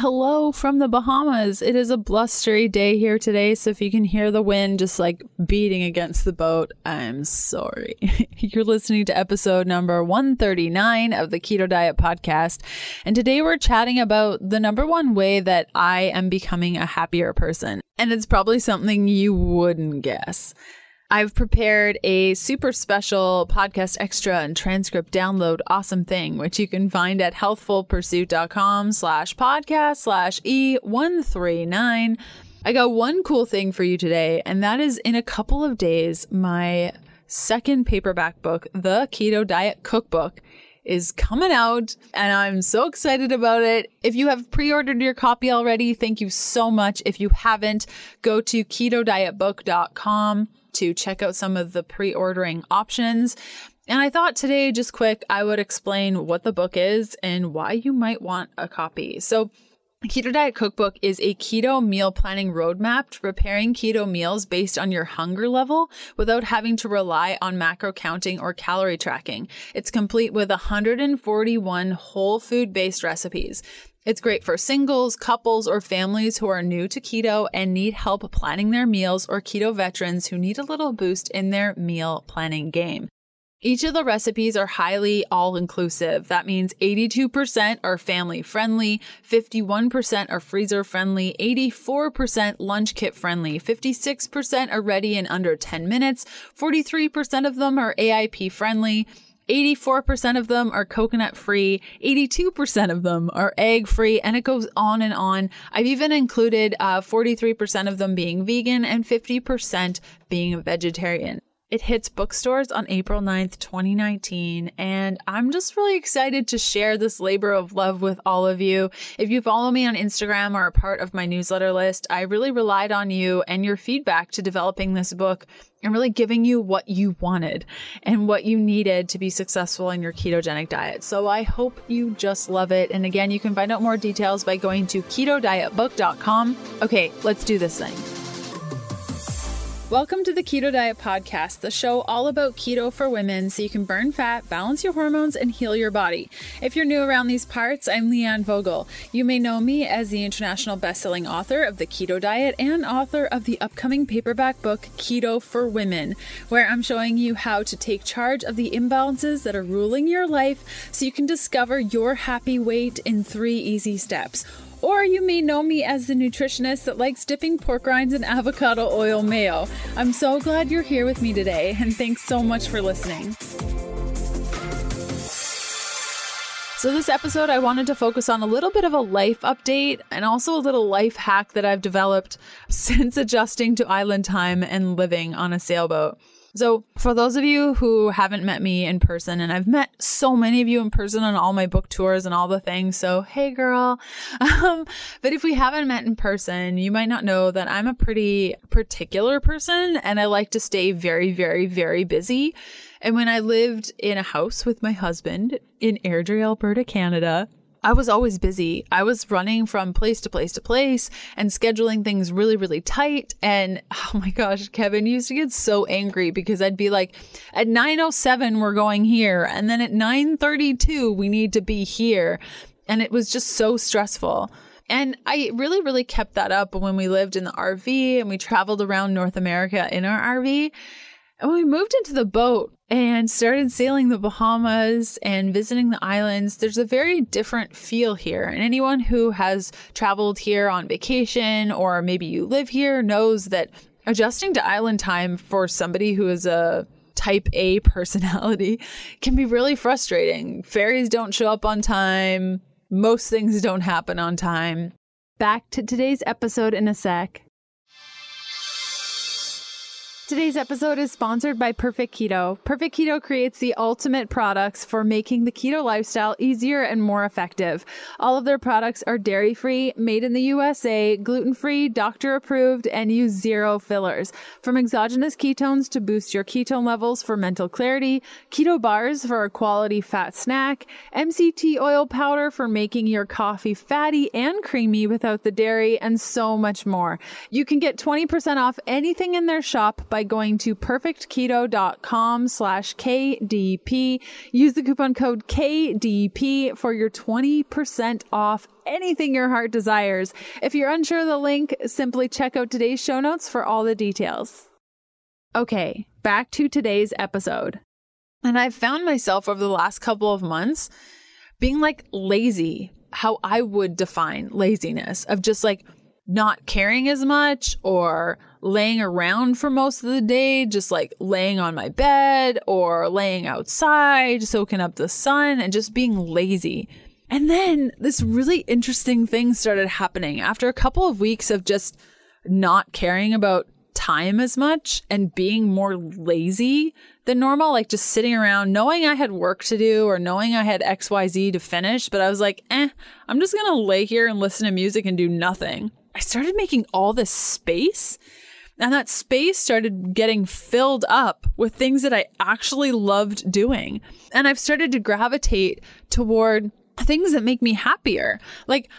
hello from the Bahamas. It is a blustery day here today, so if you can hear the wind just like beating against the boat, I'm sorry. You're listening to episode number 139 of the Keto Diet Podcast, and today we're chatting about the number one way that I am becoming a happier person, and it's probably something you wouldn't guess. I've prepared a super special podcast extra and transcript download awesome thing, which you can find at healthfulpursuit.com/podcast/E139. I got one cool thing for you today, and that is in a couple of days, my second paperback book, The Keto Diet Cookbook, is coming out, and I'm so excited about it. If you have pre-ordered your copy already, thank you so much. If you haven't, go to ketodietbook.com to check out some of the pre-ordering options. And I thought today, just quick, I would explain what the book is and why you might want a copy. So the Keto Diet Cookbook is a keto meal planning roadmap to preparing keto meals based on your hunger level without having to rely on macro counting or calorie tracking. It's complete with 141 whole food-based recipes. It's great for singles, couples, or families who are new to keto and need help planning their meals, or keto veterans who need a little boost in their meal planning game. Each of the recipes are highly all-inclusive. That means 82% are family-friendly, 51% are freezer-friendly, 84% lunch kit-friendly, 56% are ready in under 10 minutes, 43% of them are AIP-friendly, 84% of them are coconut-free, 82% of them are egg-free, and it goes on and on. I've even included 43% of them being vegan and 50% being vegetarian. It hits bookstores on April 9th, 2019, and I'm just really excited to share this labor of love with all of you. If you follow me on Instagram or are part of my newsletter list, I really relied on you and your feedback to developing this book and really giving you what you wanted and what you needed to be successful in your ketogenic diet. So I hope you just love it. And again, you can find out more details by going to ketodietbook.com. Okay, let's do this thing. Welcome to the Keto Diet Podcast, the show all about keto for women so you can burn fat, balance your hormones, and heal your body. If you're new around these parts, I'm Leanne Vogel. You may know me as the international best-selling author of The Keto Diet and author of the upcoming paperback book, Keto for Women, where I'm showing you how to take charge of the imbalances that are ruling your life so you can discover your happy weight in 3 easy steps. Or you may know me as the nutritionist that likes dipping pork rinds in avocado oil mayo. I'm so glad you're here with me today, and thanks so much for listening. So this episode, I wanted to focus on a little bit of a life update and also a little life hack that I've developed since adjusting to island time and living on a sailboat. So for those of you who haven't met me in person, and I've met so many of you in person on all my book tours and all the things, so hey girl. But if we haven't met in person, you might not know that I'm a pretty particular person and I like to stay very, very, very busy. And when I lived in a house with my husband in Airdrie, Alberta, Canada, I was always busy. I was running from place to place to place and scheduling things really, really tight. And oh my gosh, Kevin used to get so angry because I'd be like, at 9:07, we're going here. And then at 9:32, we need to be here. And it was just so stressful. And I really, really kept that up when we lived in the RV and we traveled around North America in our RV. And when we moved into the boat and started sailing the Bahamas and visiting the islands, there's a very different feel here. And anyone who has traveled here on vacation, or maybe you live here, knows that adjusting to island time for somebody who is a type A personality can be really frustrating. Ferries don't show up on time. Most things don't happen on time. Back to today's episode in a sec. Today's episode is sponsored by Perfect Keto. Perfect Keto creates the ultimate products for making the keto lifestyle easier and more effective. All of their products are dairy-free, made in the USA, gluten-free, doctor-approved, and use 0 fillers. From exogenous ketones to boost your ketone levels for mental clarity, keto bars for a quality fat snack, MCT oil powder for making your coffee fatty and creamy without the dairy, and so much more. You can get 20% off anything in their shop by by going to perfectketo.com/KDP. Use the coupon code KDP for your 20% off anything your heart desires. If you're unsure of the link, simply check out today's show notes for all the details. Okay, back to today's episode. And I've found myself over the last couple of months being like lazy, how I would define laziness, of just like not caring as much or laying around for most of the day, just like laying on my bed or laying outside, soaking up the sun and just being lazy. And then this really interesting thing started happening after a couple of weeks of just not caring about time as much and being more lazy than normal, like just sitting around knowing I had work to do or knowing I had XYZ to finish. But I was like, I'm just going to lay here and listen to music and do nothing. I started making all this space, and that space started getting filled up with things that I actually loved doing. And I've started to gravitate toward things that make me happier. Like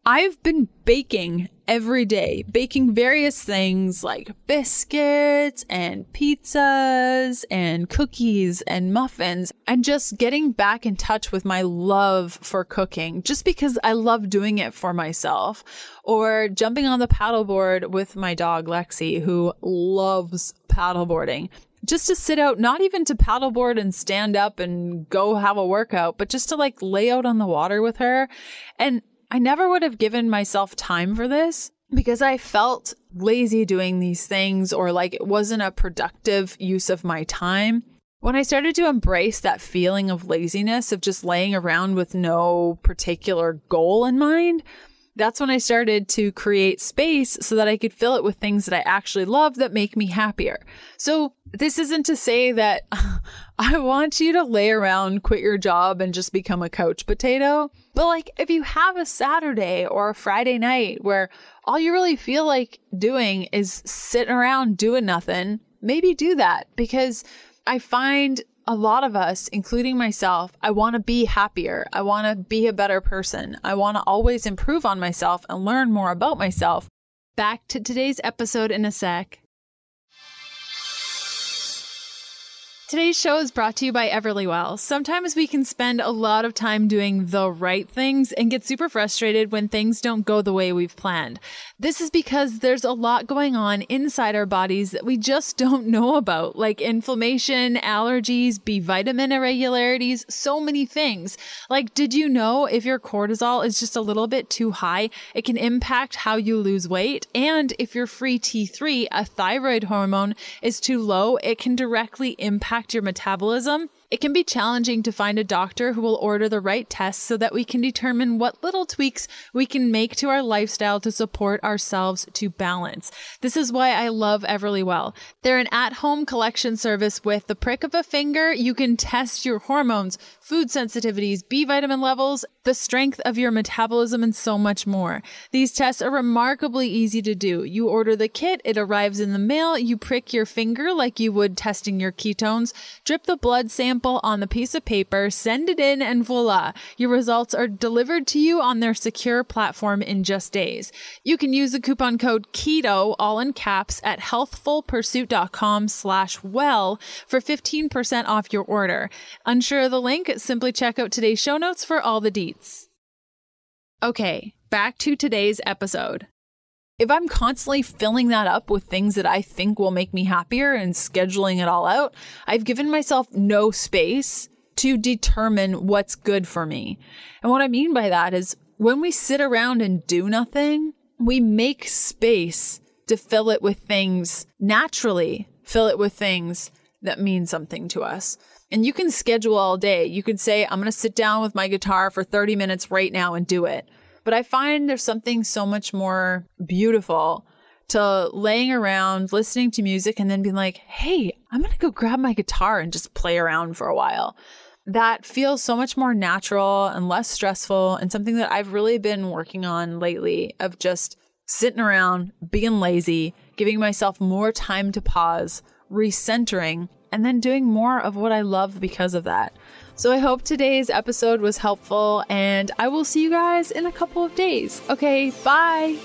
I've been baking every day, baking various things like biscuits and pizzas and cookies and muffins, and just getting back in touch with my love for cooking just because I love doing it for myself. Or jumping on the paddleboard with my dog Lexi, who loves paddleboarding. Just to sit out, not even to paddleboard and stand up and go have a workout, but just to like lay out on the water with her. And I never would have given myself time for this because I felt lazy doing these things, or like it wasn't a productive use of my time. When I started to embrace that feeling of laziness, of just laying around with no particular goal in mind, that's when I started to create space so that I could fill it with things that I actually love that make me happier. So this isn't to say that I want you to lay around, quit your job, and just become a couch potato. But like if you have a Saturday or a Friday night where all you really feel like doing is sitting around doing nothing, maybe do that, because I find a lot of us, including myself, I want to be happier. I want to be a better person. I want to always improve on myself and learn more about myself. Back to today's episode in a sec. Today's show is brought to you by Everlywell. Sometimes we can spend a lot of time doing the right things and get super frustrated when things don't go the way we've planned. This is because there's a lot going on inside our bodies that we just don't know about, like inflammation, allergies, B vitamin irregularities, so many things. Like, did you know if your cortisol is just a little bit too high, it can impact how you lose weight? And if your free T3, a thyroid hormone, is too low, it can directly impact your metabolism. It can be challenging to find a doctor who will order the right tests so that we can determine what little tweaks we can make to our lifestyle to support ourselves to balance. This is why I love Everlywell. They're an at-home collection service with the prick of a finger. You can test your hormones, food sensitivities, B vitamin levels, the strength of your metabolism, and so much more. These tests are remarkably easy to do. You order the kit, it arrives in the mail, you prick your finger like you would testing your ketones, drip the blood sample on the piece of paper, send it in, and voila, your results are delivered to you on their secure platform in just days. You can use the coupon code KETO, all in caps, at healthfulpursuit.com/well for 15% off your order. Unsure of the link? Simply check out today's show notes for all the deets. Okay, back to today's episode. If I'm constantly filling that up with things that I think will make me happier and scheduling it all out, I've given myself no space to determine what's good for me. And what I mean by that is when we sit around and do nothing, we make space to fill it with things, naturally fill it with things that mean something to us. And you can schedule all day. You could say, I'm going to sit down with my guitar for 30 minutes right now and do it. But I find there's something so much more beautiful to laying around, listening to music, and then being like, hey, I'm going to go grab my guitar and just play around for a while. That feels so much more natural and less stressful, and something that I've really been working on lately, of just sitting around, being lazy, giving myself more time to pause, recentering, and then doing more of what I love because of that. So I hope today's episode was helpful, and I will see you guys in a couple of days. Okay, bye.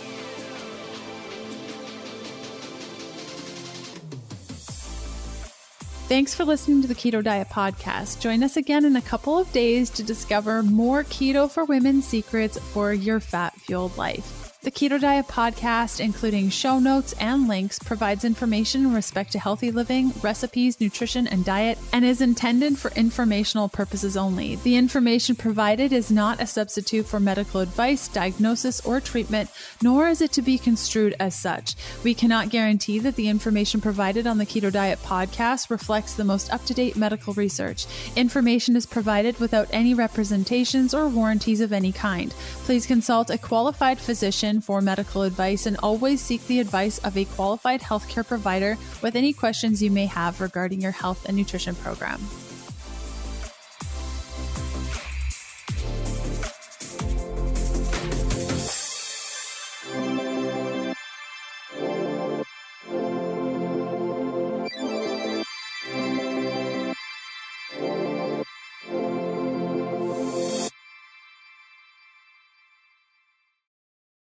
Thanks for listening to the Keto Diet Podcast. Join us again in a couple of days to discover more keto for women secrets for your fat-fueled life. The Keto Diet Podcast, including show notes and links, provides information in respect to healthy living, recipes, nutrition, and diet, and is intended for informational purposes only. The information provided is not a substitute for medical advice, diagnosis, or treatment, nor is it to be construed as such. We cannot guarantee that the information provided on the Keto Diet Podcast reflects the most up-to-date medical research. Information is provided without any representations or warranties of any kind. Please consult a qualified physician for medical advice and always seek the advice of a qualified healthcare provider with any questions you may have regarding your health and nutrition program.